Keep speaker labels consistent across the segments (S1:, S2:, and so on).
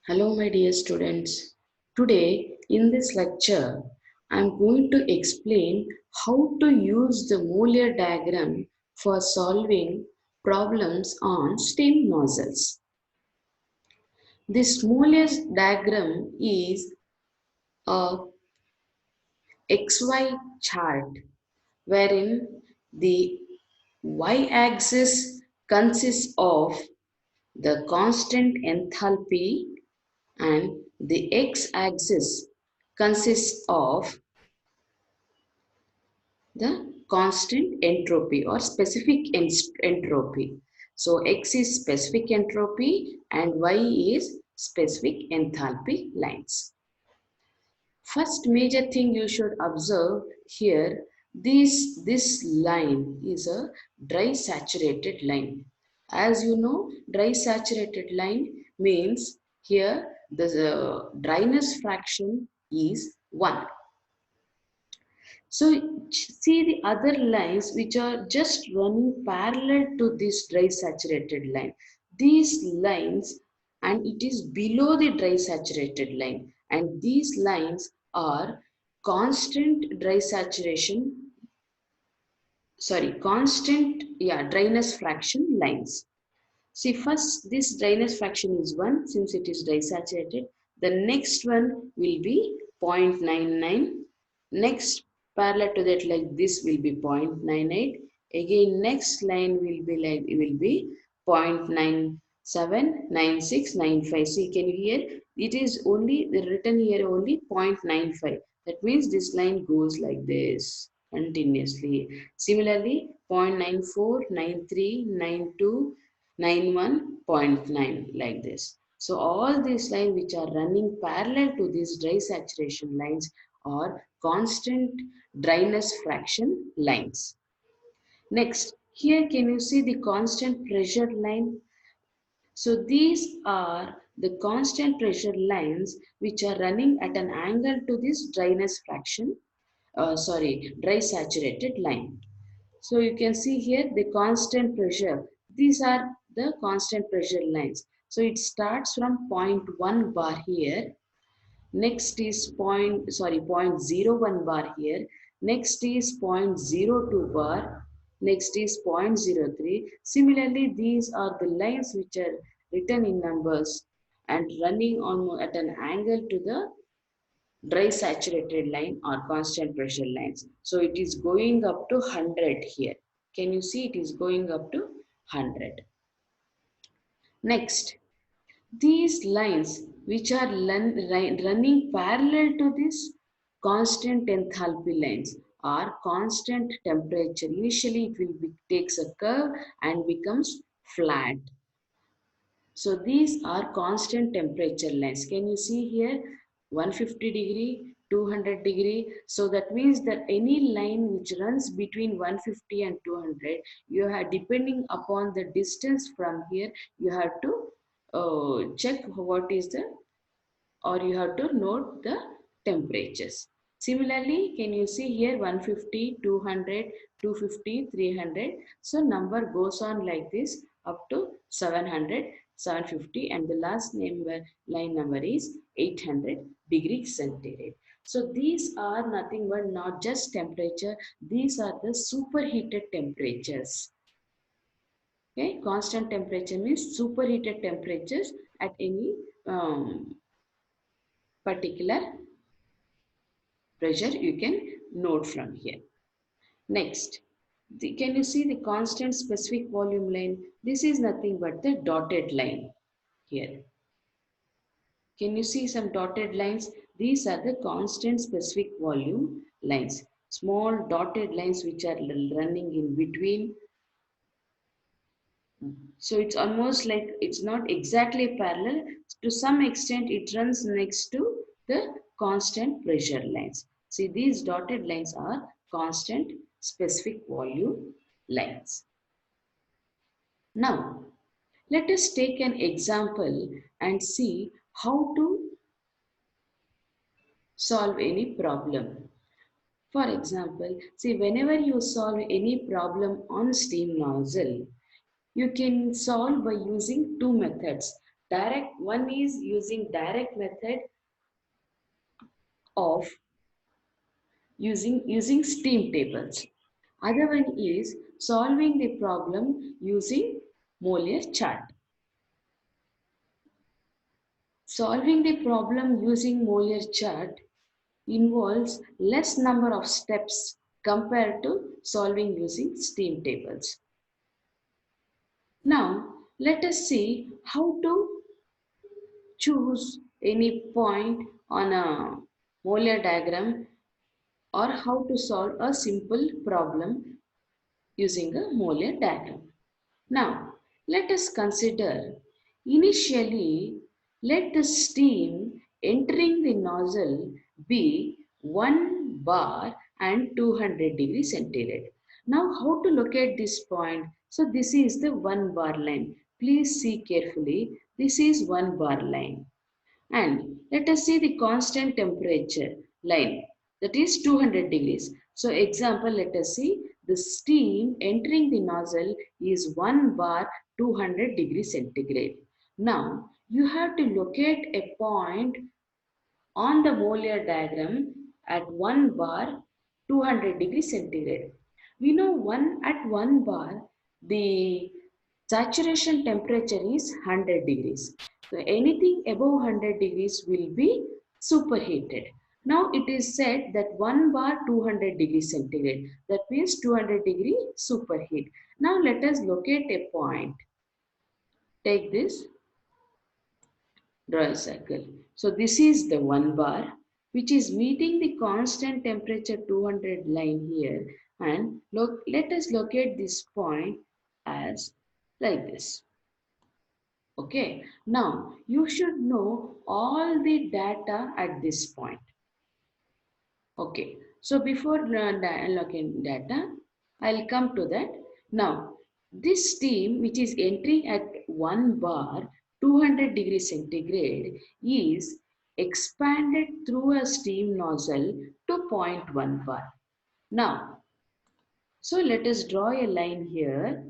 S1: Hello, my dear students. Today, in this lecture, I am going to explain how to use the mollier diagram for solving problems on steam nozzles. This mollier diagram is a XY chart wherein the y-axis consists of the constant enthalpy and the x-axis consists of the constant entropy or specific entropy. So x is specific entropy and y is specific enthalpy lines. First major thing you should observe here, this line is a dry saturated line. As you know, dry saturated line means here the dryness fraction is 1. So see the other lines which are just running parallel to this dry saturated line. These lines, and it is below the dry saturated line, and these lines are constant dry saturation, dryness fraction lines. See, first this dryness fraction is 1 since it is dry saturated. The next one will be 0.99. Next parallel to that like this will be 0.98. Again next line will be 0.97, 96, 95. See, can you hear? It is only written here only 0.95. That means this line goes like this continuously. Similarly, 0.94, 93, 92, 91.9 like this. So all these lines which are running parallel to these dry saturation lines are constant dryness fraction lines. Next, here can you see the constant pressure line? So these are the constant pressure lines which are running at an angle to this dryness fraction, dry saturated line. So you can see here the constant pressure. These are the constant pressure lines. So it starts from zero point 0.1 bar here. Next is zero point 0.01 bar here. Next is zero point 0.02 bar. Next is zero point 0.03. Similarly, these are the lines which are written in numbers and running on at an angle to the dry saturated line or constant pressure lines. So it is going up to 100 here. Can you see it is going up to 100? Next, these lines which are running parallel to this constant enthalpy lines are constant temperature. Initially it will takes a curve and becomes flat. So these are constant temperature lines. Can you see here 150 degree, 200 degree? So that means that any line which runs between 150 and 200, you have, depending upon the distance from here, you have to check what is the, or you have to note the temperatures. Similarly, can you see here 150, 200, 250, 300. So number goes on like this up to 700, 750, and the last line number is 800 degrees centigrade. So these are nothing but not just temperature. These are the superheated temperatures. Okay, constant temperature means superheated temperatures at any particular pressure you can note from here. Next, can you see the constant specific volume line? This is nothing but the dotted line here. Can you see some dotted lines? These are the constant specific volume lines. Small dotted lines which are running in between. So it's almost like it's not exactly parallel. To some extent, it runs next to the constant pressure lines. See, these dotted lines are constant specific volume lines. Now, let us take an example and see how to solve any problem. For example, see, whenever you solve any problem on steam nozzle, you can solve by using two methods. Direct one is using direct method of using steam tables. Other one is solving the problem using mollier chart. Solving the problem using mollier chart involves less number of steps compared to solving using steam tables. Now, let us see how to choose any point on a mollier diagram or how to solve a simple problem using a mollier diagram. Now, let us consider initially let the steam entering the nozzle be 1 bar and 200 degrees centigrade. Now, how to locate this point? So, this is the 1 bar line. Please see carefully. This is 1 bar line. And let us see the constant temperature line, that is 200 degrees. So example, let us see the steam entering the nozzle is 1 bar 200 degrees centigrade. Now you have to locate a point on the mollier diagram at 1 bar 200 degrees centigrade. We know at 1 bar the saturation temperature is 100 degrees. So anything above 100 degrees will be superheated. Now it is said that 1 bar 200 degrees centigrade. That means 200 degree superheat. Now let us locate a point. Take this, draw a circle. So this is the 1 bar which is meeting the constant temperature 200 line here, and let us locate this point as like this. Okay, now you should know all the data at this point. Okay, so before looking data, I'll come to that. Now, this steam which is entering at 1 bar 200 degrees centigrade is expanded through a steam nozzle to zero point 0.1 bar. Now, so let us draw a line here.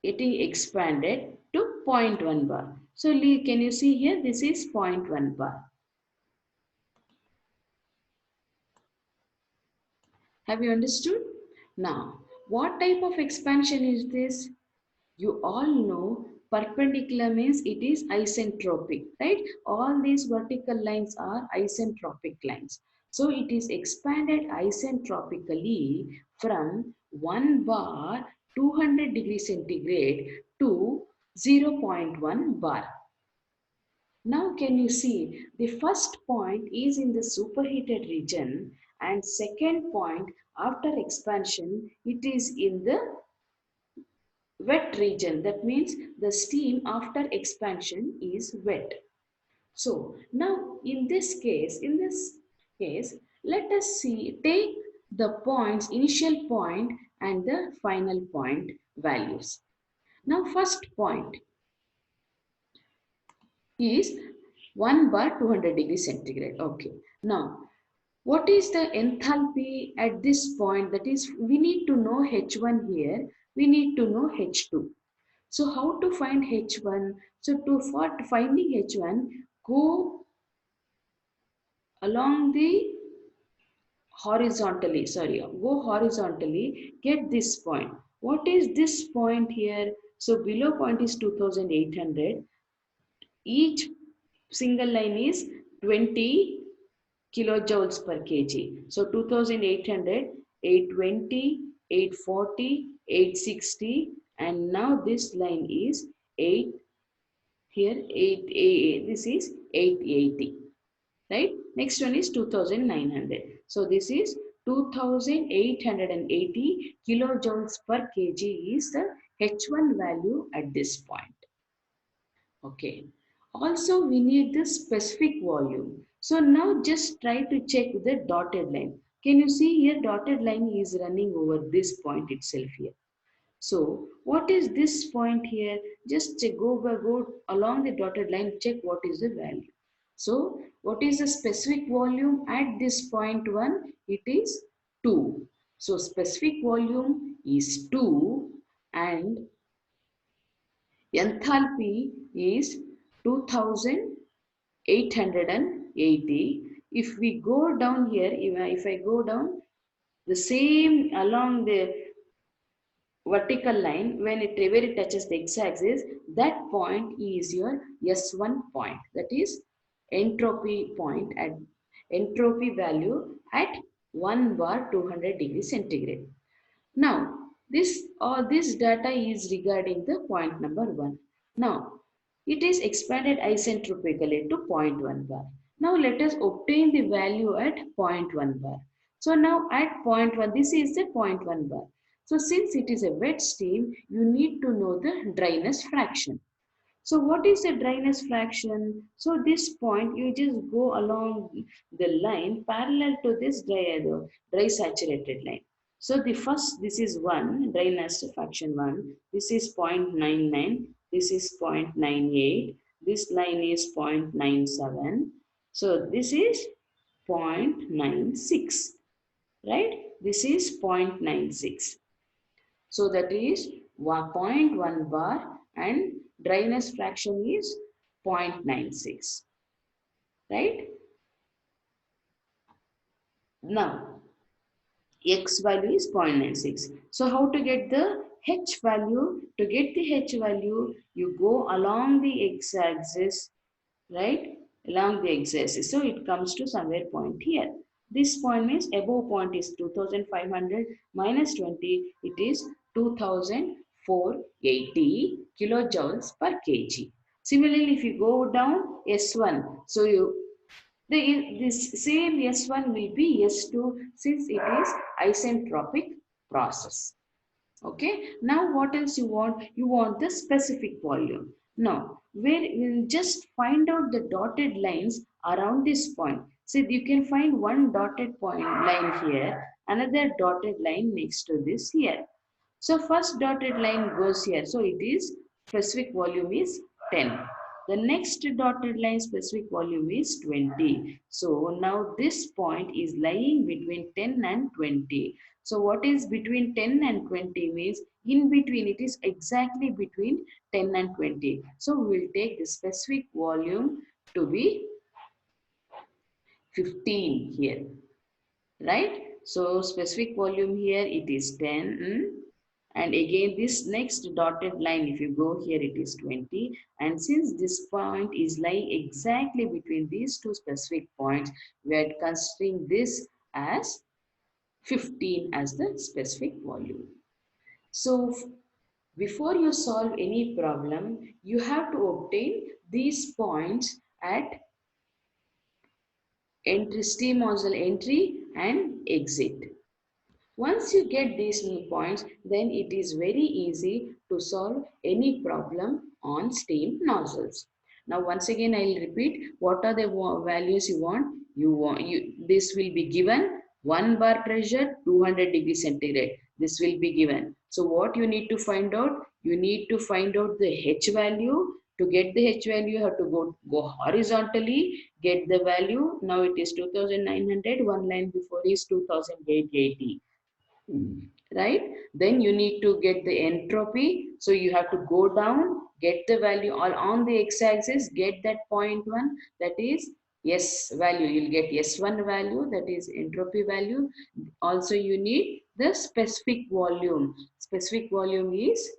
S1: Getting expanded to zero point 0.1 bar. So can you see here, this is 0 0.1 bar. Have you understood? Now, what type of expansion is this? You all know perpendicular means it is isentropic, right? All these vertical lines are isentropic lines. So it is expanded isentropically from 1 bar 200 degrees centigrade to 0 0.1 bar. Now can you see the first point is in the superheated region and second point after expansion it is in the wet region. That means the steam after expansion is wet. So now in this case, let us take the points, initial point and the final point values. Now first point is 1 bar 200 degrees centigrade. Okay. Now, what is the enthalpy at this point? That is, we need to know H1 here. We need to know H2. So how to find H1? So for finding H1, go along the go horizontally, get this point. What is this point here? So below point is 2800. Each single line is 20 kilojoules per kg. So 2800, 820, 840, 860, and now this line is 8 here 8 this is 880, right? Next one is 2900. So this is 2880 kilojoules per kg is the H1 value at this point. Okay. Also, we need the specific volume. So now just try to check the dotted line. Can you see here dotted line is running over this point itself here. So what is this point here? Just go along the dotted line, check what is the value. So what is the specific volume at this point 1? It is 2. So specific volume is 2 and Enthalpy is 2880. If we go down here, if I go down the same along the vertical line, where it touches the x-axis, that point is your S1 point. That is entropy point at entropy value at 1 bar 200 degrees centigrade. Now, this data is regarding the point number 1. Now, it is expanded isentropically to 0.1 bar. Now, let us obtain the value at 0.1 bar. So, now at 0.1, this is the 0.1 bar. So, since it is a wet steam, you need to know the dryness fraction. So what is the dryness fraction? So this point, you just go along the line parallel to this dry saturated line. So this is 1, dryness fraction 1. This is 0.99. This is 0.98. This line is 0.97. So this is 0.96. Right? This is 0.96. So that is 1.1 bar and dryness fraction is 0.96. Right? Now, x value is 0.96. So how to get the h value? To get the h value, you go along the x-axis, right? Along the x-axis. So it comes to somewhere point here. This point means above point is 2500 minus 20. It is 2480 kilojoules per kg. Similarly, if you go down S1, so this same S1 will be S2 since it is isentropic process. Okay, now what else you want? You want the specific volume. Now, where we'll just find out the dotted lines around this point. So you can find one dotted point line here, another dotted line next to this here. So first dotted line goes here. So it is specific volume is 10. The next dotted line specific volume is 20. So now this point is lying between 10 and 20. So what is between 10 and 20 means in between, it is exactly between 10 and 20. So we will take the specific volume to be 15 here, right? So specific volume here it is 10, and again this next dotted line, if you go here, it is 20, and since this point is lying exactly between these two specific points, we are considering this as 15 as the specific volume. So before you solve any problem, you have to obtain these points at steam nozzle entry and exit. Once you get these points, then it is very easy to solve any problem on steam nozzles. Now, once again, I'll repeat, what are the values you want? This will be given 1 bar pressure, 200 degrees centigrade. This will be given. So what you need to find out? You need to find out the H value. To get the H value, you have to go horizontally, get the value. Now it is 2900, one line before is 2880. Right? Then you need to get the entropy. So you have to go down, get the value all on the x-axis, get that 0.1, that is S value. You'll get S1 value, that is entropy value. Also you need the specific volume. Specific volume is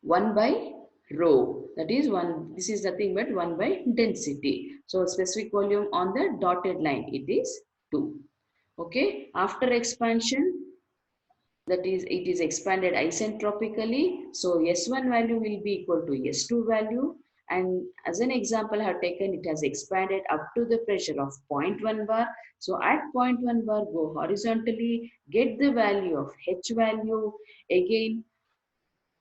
S1: 1 by rho. That is one, this is nothing but 1 by density. So specific volume on the dotted line, it is 2. Okay, after expansion, that is it is expanded isentropically, so S1 value will be equal to S2 value, and as an example I have taken, it has expanded up to the pressure of 0.1 bar. So at 0.1 bar, go horizontally, get the value of H value, again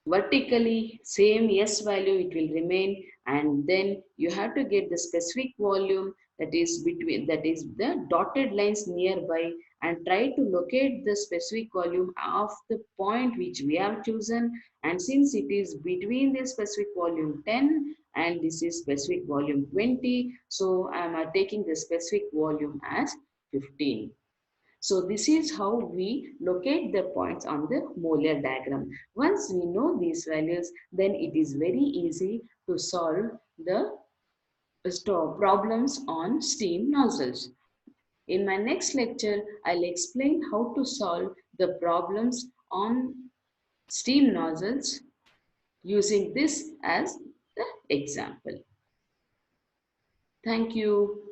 S1: vertically same S value it will remain, and then you have to get the specific volume, that is the dotted lines nearby, and try to locate the specific volume of the point which we have chosen. And since it is between the specific volume 10 and this is specific volume 20, so I am taking the specific volume as 15. So this is how we locate the points on the mollier diagram. Once we know these values, then it is very easy to solve the problems on steam nozzles. In my next lecture, I'll explain how to solve the problems on steam nozzles using this as the example. Thank you.